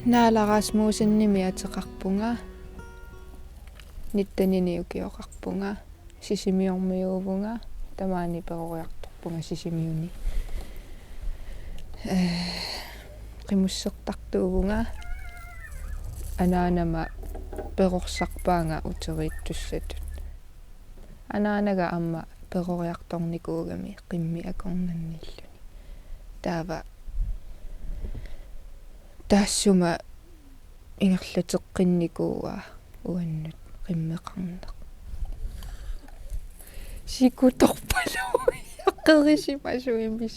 Naalaqasmuusannimi ateqarpunga nittanini ukioqarpunga sisimiormiuuvunga tamaani peroriartorpunga sisimiuni qimussertartuuvunga anaanama perorsarpaanga uteriittussatut anaanaga amma peroriartornikuugami qimmi akornannilluni taava taassuma ingerlateqqinnikua uannut qimmeqarneq sikutorpalu aqerisipasuimis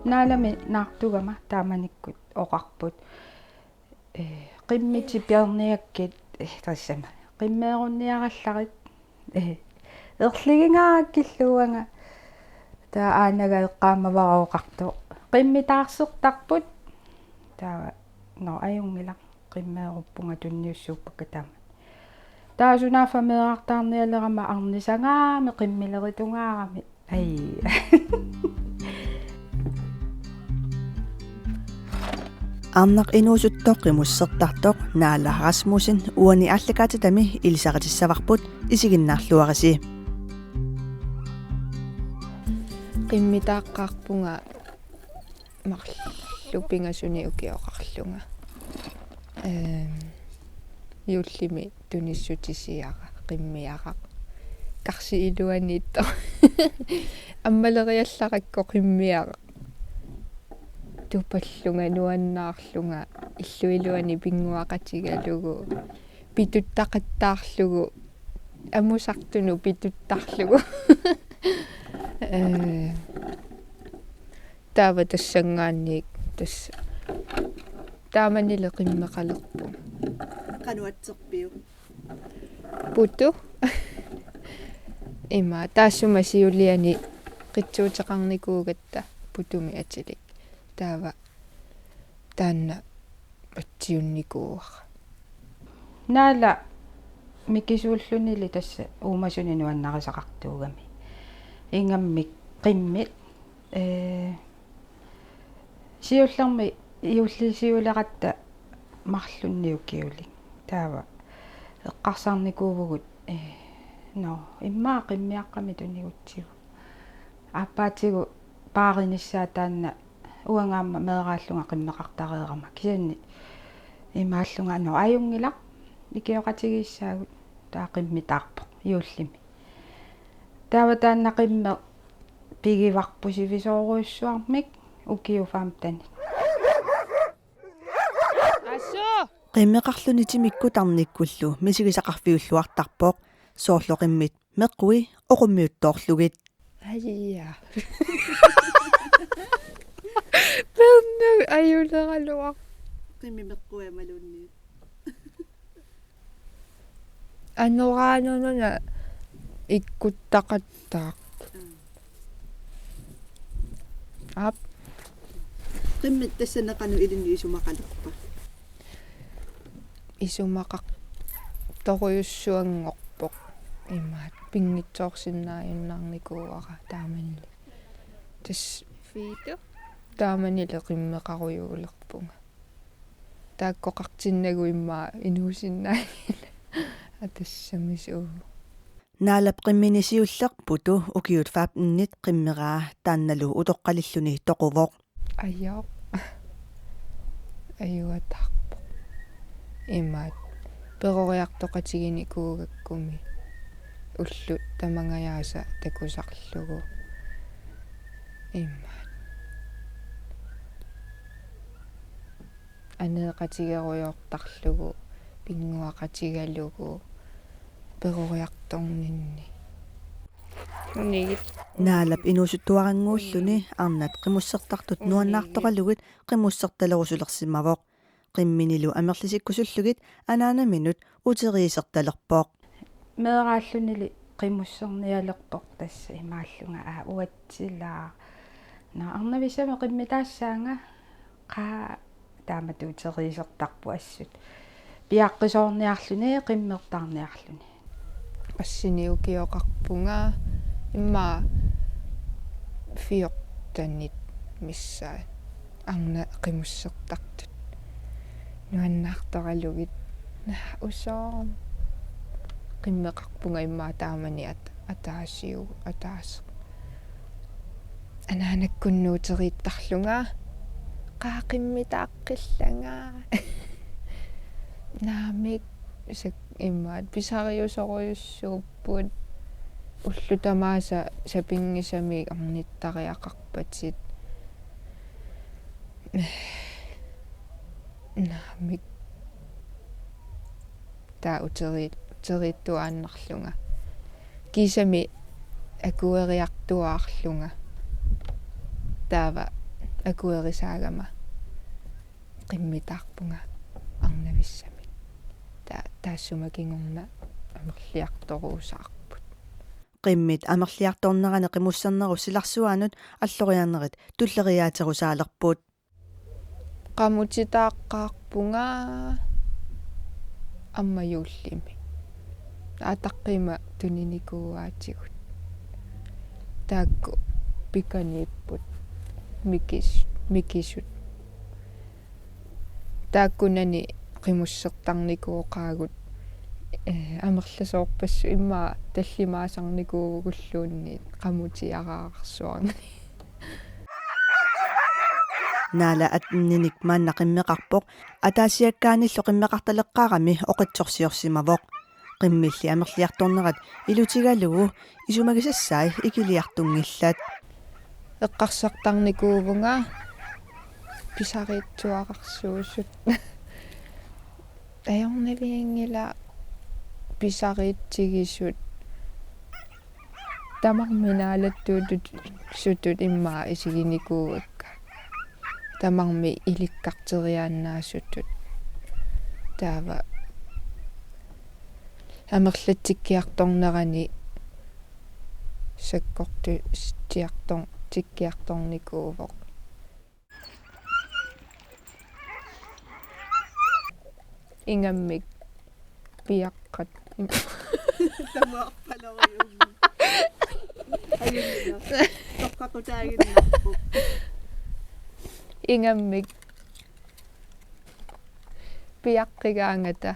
naalami naartugama taamanikkut oqarput qimmiti piarniakkit tassama qimmeerunniarallarit erligingaakkilluanga taa aanaga eqqaamavaruoqartu qimmitaarsertarput taava no ajungila qimmeeruppunga tunniussuupakka taama taasunaaffa meeqartaarnialerama arnisangaami qimmileritungаарami ai Arnaq inuusuttoq qimussertartoq Naala Rasmussen uani allakaatitami ilisaqatissavaqput isiginnaarluarisi qimmitaaqqaarpunga marlupingasuni ukioqarlunga юллими тунissutisiара qimmiaraq qarsi iluaniitto аммалериалларакко qimmiaraq тупаллунга нуаннаарлунга иллуилуани пингуақатигалугу питуттақаттаарлугу амусартуну питуттарлугу таава тассангаанниик тасса тааманиле qimmeqalerpu qanuatserpiu путу има таассума сиулиани qitsuutеқарникуугатта путуми атилик таава таанна патсиунникууара наала микисууллунили тасса уумасуни нуаннарисақартуугами ингаммик qimмит сиуллерми иуллисиулеқатта марлунниуккиулик таава эққарсаарникуувгут но иммаа qimmiaqqami тунигутсигу аппаатигу паариниссаа таанна уангаама меерааллунга qimmeqartareerama кисианни имааллунга но аюнгила икиоқатигиссаагут таа qimmitаарпо иуллими таава таанна qimме пигиварпусивисооруйссуармик укиуфаамтани qimmeqarlunitимикку тарниккуллу мисигисақарфиуллуартарпоқ соорлоқиммит меққуи оқуммиуттоорлугит ажия пэрнэ аюлералуа qimmimeqquamалунни аннораанунуна иккуттақаттаақ ап qimмит тассанеқану илинни исумақалерпа исумақақ торуйуссуангорпоқ имаат пингитсоорсиннааюннарникууара тааманили тас фиито тааманиле qimmeqaruйуулерпунга тааккоқартиннагу иммаа инуусиннаагила атассамисуу наалап qimminisiullerputу укиут фаапнит qimmeraa таанналу утоққалиллуни тоқувоқ аяа аюатарпо имаат перориартоқатигини куугаккуми уллу тамангаяаса такусарлугу имаат анеэқатигеруйортарлугу пингуақатигалугу перориарторнинни унигит наалап инуусуттуарангууллуни арнат qimуссертартут нуаннаартоқалугит qimуссерталерусулерсимавоқ qimminилу амерлисиккусуллугит анаана минут утериисерталерпоқ меерааллунили qimуссерниалерпоқ тасса имааллунга уатсилаа на арнависами qimmitаассаанга қаа таамату утериисертарпу ассут пиаққисоорниарлүни qimmertarniarluni qassiniukioqarpunga imma fior tanit missaa arna qimussertartut nuannaartoralugit usoom qimmeqarpunga immaa taamani ataasiu ataas anaanakkunnuuteriittarlunga qaaqimmitaaqqillanga naamik sak immaat pisariusoruyussuupput уллутамааса сапингисами арниттариақарпатит наамик таа утериттуааннарлунга кисами акуэриартуаарлунга таава акуэрисаагама qimmitаарпунга арнависсами таассумакингорна амерлиарторуусаар qimmit amerliartornerane qimussarneru silarsuaanut alloriaannerit tulleriaaterusaalerpuut qamutitaaqqaarpunga аммаюуллими атаққима туниникууаатигут таакку пиканииппут микисут тааккунани qimуссертарникууqaagut амерласоорпассу имма таллимаасарникуугуллуунни qamutiarаарsuarni наала атниник маанна qimmeqarpoq атаасиаккааниллу qimmeqartaleqqaarami oqitsorsiorsimavoq qimmilli amerliartornerat ilutigalugu isumagisassaai ikiliartunngillat эққарсартарникуувнга писариитсуақарсуусут аёрнавиангила писариитсигисут тамарминаалаттуутут сутут иммаа исигиникууакка тамарми иликкартериааннаасутут таава амерлатиккиарторнерани саккорту тиккиарторникуувоқ ингаммик пиаққат тамаақпалориум аюнна тоққақутаагиннарпу ингаммик пиаққигаангата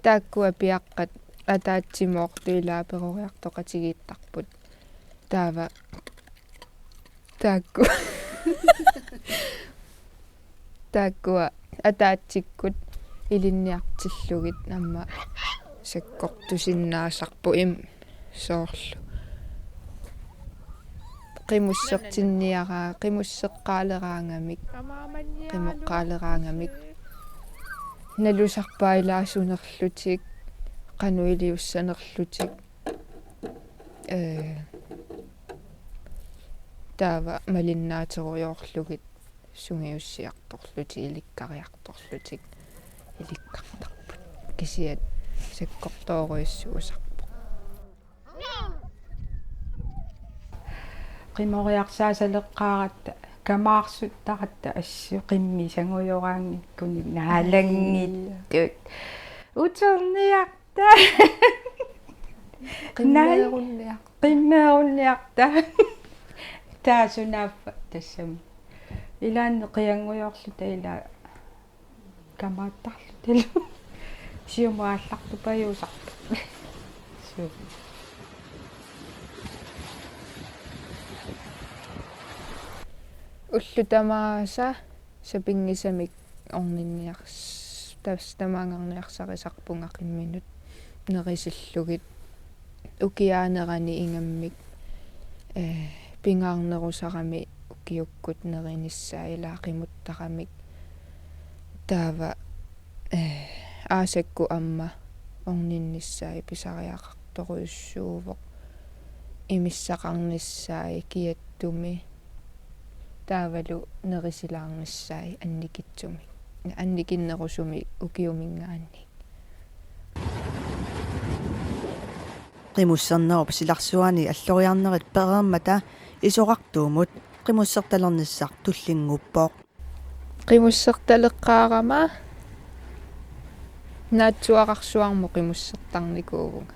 тааккуа пиаққат атаатсимоортуилаа перориартоқатигииттарпут таава тааккуа атаатсиккут илинниартиллугит намма саккортусиннаасарпу им соорлу qimусseqqaалераангамик qimoqqaалераангамик налусарпаилаасунерлутик qanуилиуссанерлутик таава малиннаатеруйоорлугит сунгиуссиарторлути иликкариарторлутик иликкартарпут кисиат саккортооруйуссуусарпу qimoriarsaasaleqqaarat камаарсуттаратта ассу qimmi sanguyораангиккуни наалангиттут утерниарта qimmeerunniarta таасунаффа тассами илаанне қиангуйорлу таила камааттарлу талу сиумаалларту паюусарпу суу уллутамааса сапингисамик орнинниарс тамаангаарниарсарисарпунга qimminut нерисиллугит укиаанерани ингаммик пингаарнерусарами укиуккут нериниссаа илаақимуттарамик таава аасакку амма орнинниссаа писариақарторуйуссуувоқ имиссақарниссаа киаттуми таавалу нерисилаарниссаа анникитсуми анникиннерусуми укиумингаанни qimussarnerup silarsuani alloriarnerit pereermata isoqartuumut qimussartalernissaar tullinnguppoq qimуссерталеққаарама наатсуақарсуармо qimуссертарникуувнга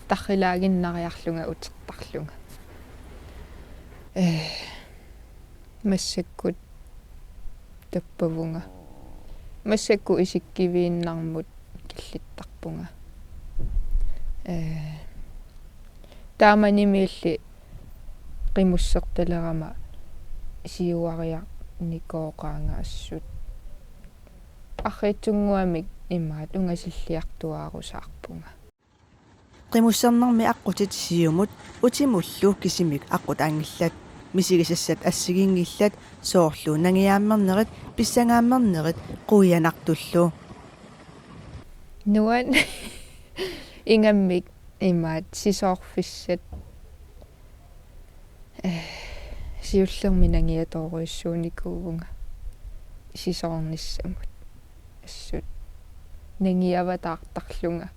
таррилаагиннариарлунга утертарлунга массаккут таппавунга массакку исиккивииннармут киллиттарпунга тааманимиилли qimуссерталерама сиуариа никооqaanga ассут арритсунгуамик имаат унгасиллиартуаарусаарпунга qimussarnarmi аққутит сиумут утимуллу кисимик аққутаангиллат мисигисассат ассигингиллат соорлу нангиааммернерит писсангааммернерит қуянартуллу нуан ингаммик имаат сисоорфиссат сиуллерми нангиаторуиссууникуувнга сисоорниссамут ассут нангиаватаартарлунга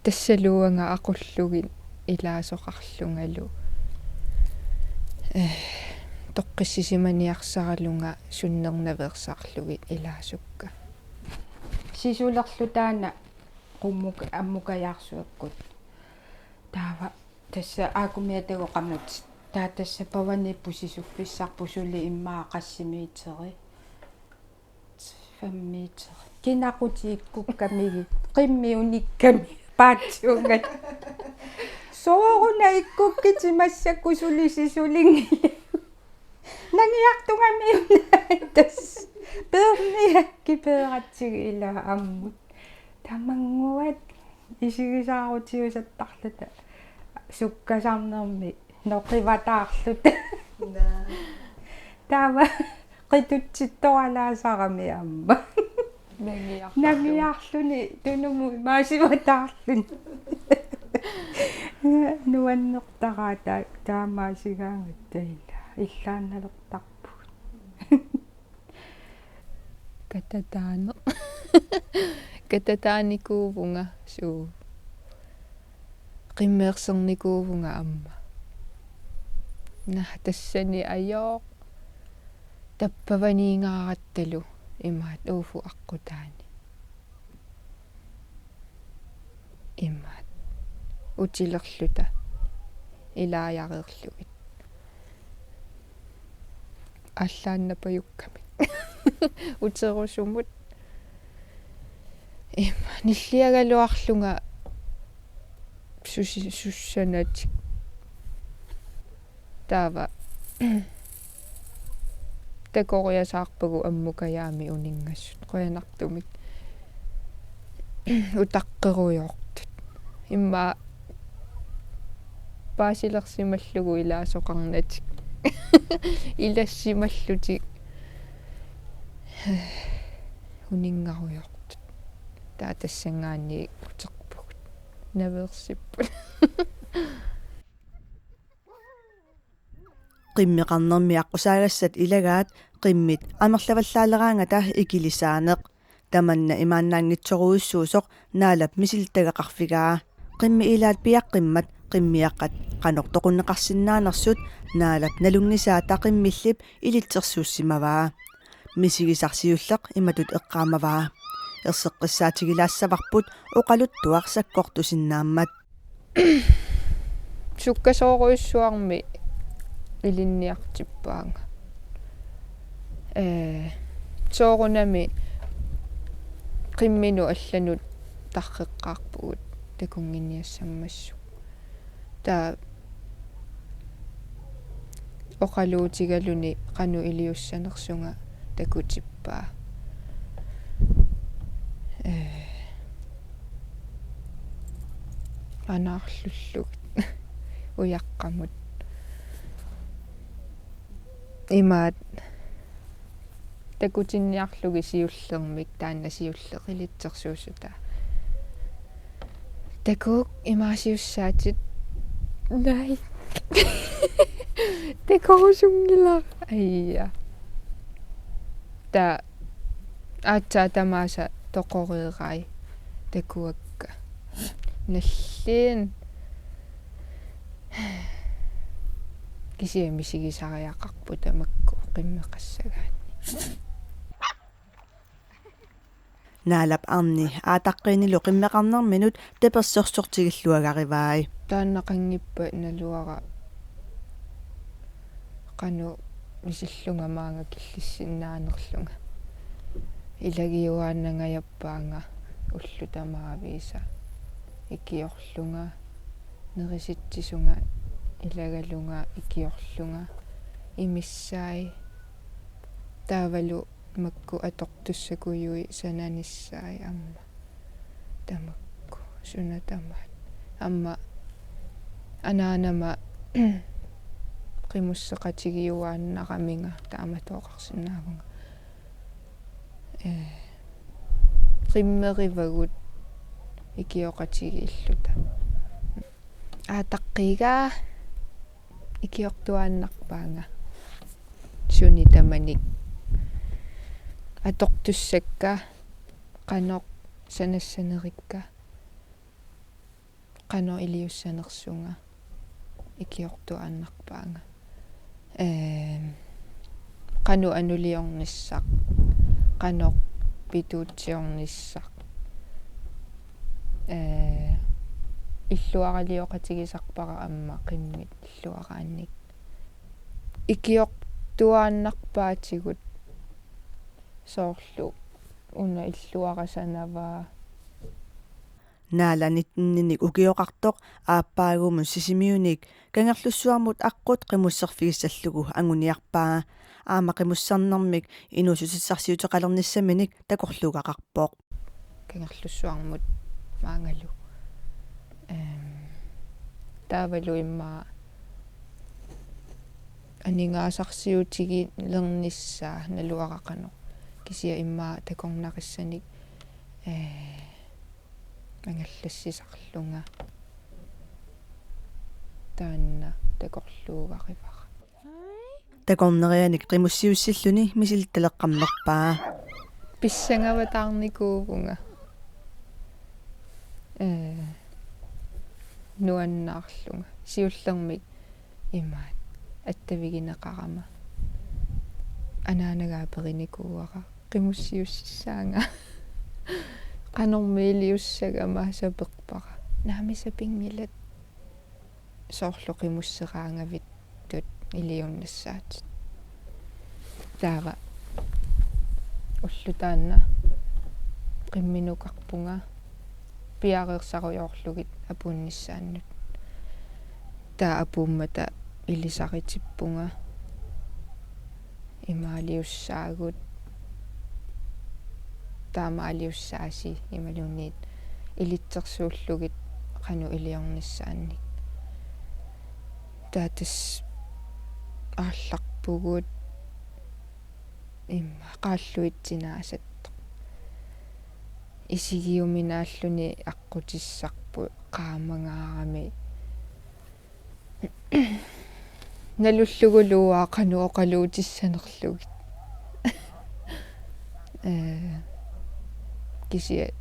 тассалуанга ақуллугит илаасоқарлунгалу тоққиссисиманиарсаралунга суннернаверсаарлугит илаасукка сисулерлу таана qummuka аммукаяарсуаккут таава тасса аакумиатагоқамут таатасса паваниппу сисуффиссарпу сули иммаа qassimiiteri 5 метр кинақутииккуккамиги qimmi uниkkami паатсунгат сооруна иккуккити массакку сулисисулинги нангиартунгами тас перниа киператсиги ила аммут тамангуат исигисаарутиусаттарлута суккасаарнерми ноқиватаарлута таава qitutситторалаасарами амма нагиарлуни тунуму маасиватаарлун нуаннертараата таамаасигаангат таила иллаанналертарпу кататаано кататааникуувнга суу qimmeersernikуувнга амма на тассани аёо таппаваниингааратталу имаат ууфу аққутаани имаат утилерлута илааяреерлугит аллааннапаюкками утерусумут има ниллиагалуарлунга суссанатик таава такориасаарпагу аммукаяами унингассут қоянартумик утаққеруйортут имма паасилерсималлугу илаасоқарнатик илассималлутик унингаруйортут таатассангаани утерпугут наверсиппут qimmeqarnermi аққусаагассат илагаат qimmit амерлаваллаалераангата икилисаанеқ таманна имааннаангитсоруйуссуусоқ наалап мисилтагақарфигаа qimmi илаат пиаққиммат qimmiаққат qanортоқуннеқарсинаанерсут наалап налунгнисаата qimmиллип илитсерсууссимаваа мисигисарсиуллеқ иматут эққаамаваа ерсеққиссаатигилаассаварпут оқалуттуақ саккортусиннааммат суккасооруйуссуарми илинниартиппаанга соорунами qimмину алланут тарреққарпугут такунгинниассаммассу таа оқалуутигалуни қану илиуссанерсунга такутиппаа анаарлуллуг уяққамут имаат такутинниарлуги сиуллермик таанна сиуллеқилитсерсуусута такук имаасиуссаатит най такоусунгила айя та аатсаа тамааса тоқориерай такуакка наллиин кисиамисигисариақарпу тамакку qimmeqassagaani наалап арни аатаққиинилу qimmeqarnerminut таперсорсортигиллуагариваи тааннақангиппа налуара қану мисиллунга маанга киллиссиннаанерлунга илагиуааннангаяппаанга уллутамаависа икиорлунга нериситсисунга илагалунга икиорлунга имиссаи таавалу макку атортуссакуйуи сананиссаи амма тамакку сунатамаат амма анаанама qimусseqatigиуааннараминга тааматооқарсинаавнга qimmeривагут икиоқатигииллута аатаққига икиортуааннарпаанга суни таманик атортуссакка qanoq санассанерикка qano илиуссанерсунга икиортуааннарпаанга qanu anuliornissaq qanoq pituutsiornissaq иллуаралиоқатигисарпара амма қиммит иллуараанник икиортуааннарпаатигут соорлу уна иллуарасанаваа нааланитник укиоқартоқ ааппаагуумун сисимиуник кангерлуссуармут аққут қимуссерфигиссаллугу ангуниарпаа аама қимуссарнэрмик инуусусиссарсиутеқалерниссаминик такорлугақарпоқ кангерлуссуармут маангалу таавалу имма анингаасарсиутиги лерниссаа налуарақано кисия имма такорнариссаник ангаллассисарлунга таанна такорлуугаривара такорнерианик қимуссиуссиллуни мисилталеққамнерпаа писсангаватаарникуувнга нуаннаарлунга сиуллермик имаат аттавигинеқарама анаанага периникууара қимуссиуссаанга qanормиилиуссагама сапеқпара наамисапингилат соорлоқимуссераангавит тут илиуннассаат таава уллутаанна qimminukарпунга пиареерсаруйоорлугит апуунниссааннут таа апууммата илисаритиппунга имаалиуссаагут таамаалиуссааси ималуунниит илитсерсууллугит qaну илиорниссаанник таатас аалларпугут имма qaаллуитсинаасатто исигиуминааллуни аққутиссарпу qaamangаарами налуллугулуаа qaну оқалуутиссанерлугит кисия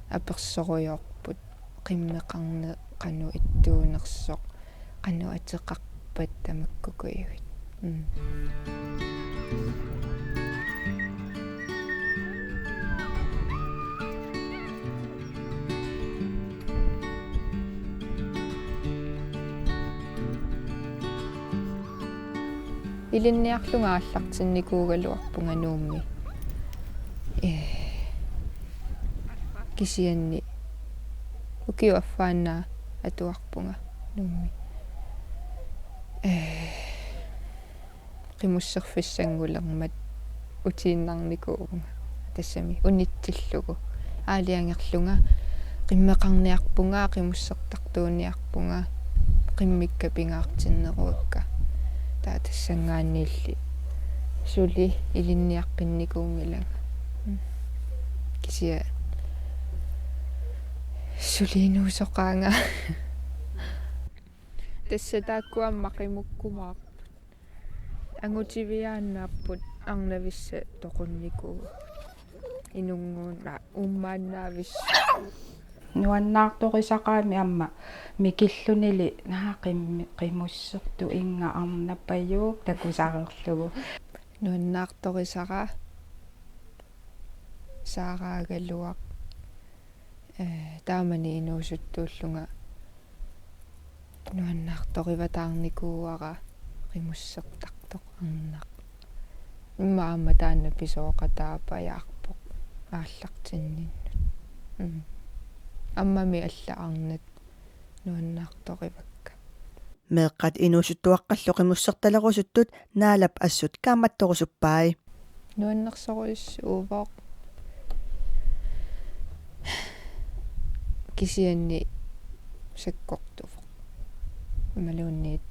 аперсоруйорпут qimmeqarne qanu ittuunersoq qanu атеқарпат тамаккукуйуит илинниарлунга ааллартинникуугалуарпунга нуумми кисианни укиуаффааннаа атуарпунга нуумми qimуссерфиссангулермат утииннарникуувнга тассами унитсиллугу аалиангерлунга qimmeqarniarpunga qimуссертартууниарпунга qimmikka pingaartinneruakka таа тассангаанниилли сули илинниаққинникуунгилага кисия сулинуусоқаанга тасса тааккуамма қимуккумаап ангутивиааннааппут арнависса тоқунникуу инунгуунна уммааннаавис нуаннаартоқисақаами амма микиллунили наақиммеқимуссерту инга арнаппаюук такусарерлугу нуаннаарторисара саараагалуақ таамани инуусуттууллунга нуаннаарториватаарникууара qimуссертартоқ арнақ имаама таанна писооqataapаяарпоq ааллартинниннут аммами аллаарнат нуаннаарторивакка меэккат инуусуттуаққаллу қимуссерталерусуттут наалап ассут кааматторусуппаи нуаннерсоруис уувоq кисианни саккортуфоq малуунниит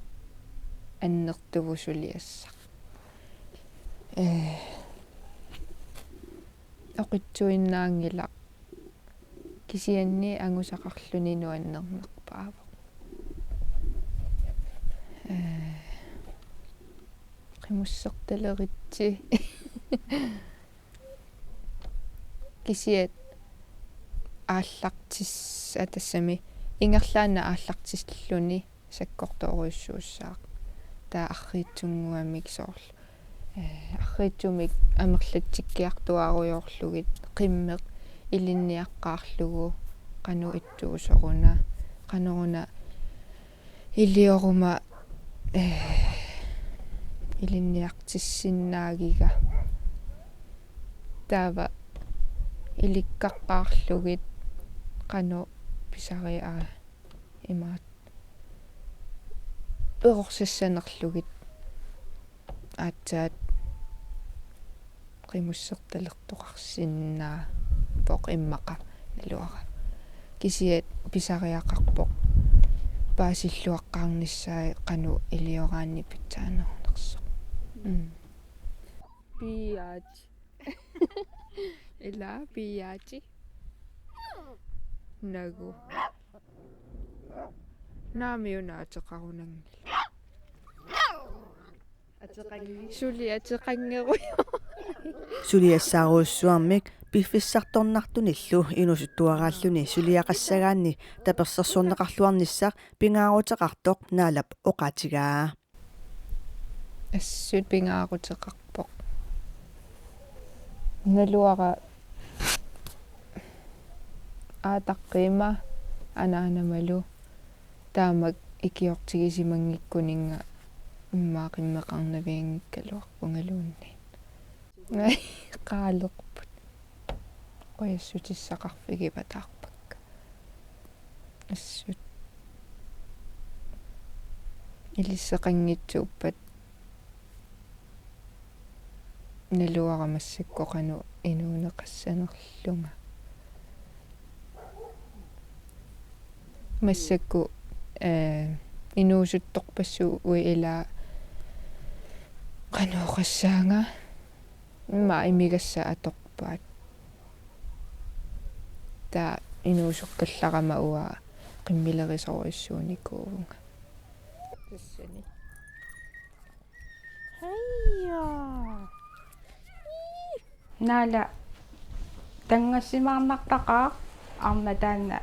аннертувусулиасса оқитсуиннаангила кисианни ангусақарлүни нуаннернерпаавоq қимуссерталеритси кисиат ааллартис атассами ингерлаана ааллартисллуни саккортооруйссууссаақ таа арриитсунгуамик соорлу арриитсумик амерлатсиккиартуаруйорлугит қиммеқ илинниаққаарлугу қану иттуусоруна қанеруна илиорума илинниартиссиннаагига таава иликкаққаарлугит қану писариаа имаат перорсассанерлугит аатсаат qimуссерталертоқарсиннаа поқ иммақа налуара кисиат писариақарпоқ паасиллуаққарниссаа қану илиораанни питсаанернерсо пиаат эла пиаати нагу наамиунаатеқарунангил сули атеқангеруй сулиассааруussуармик пиффиссарторнартуниллу инусуттуарааллуни сулиақассагаанни таперсерсорнеқарлуарниссақ пингаарутеқартоқ наалап оқаатигаа ассут пингаарутеқарпоқ налуара аатаққима анаанамалу таамак икиортигисимангиккунинга иммаақиммеқарнавиангккалуарпунгалуунни най qaaleqput qoyassutissaqarfigivataarpakka assut илиссеқангитсууппат налуарамассаккоқану инуунеқассанерлунга массакку инуусутторпассу уи илаа qanoqassaanga имма имигасса аторпаат таа инуусуккалларама уа qimmilerisoriussuunikkuuvunga тассани хайя наала тангассимаарнартақаа арна таанна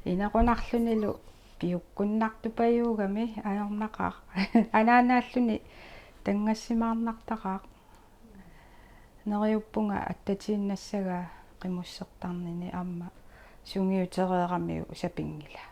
инақунарлунилу пиуккуннартупаюугами аёрнақаа анаанааллуни тангассимаарнартақаа нериуппунга аттатииннассага qimуссертарнини аама сунгиутереерамиу сапингила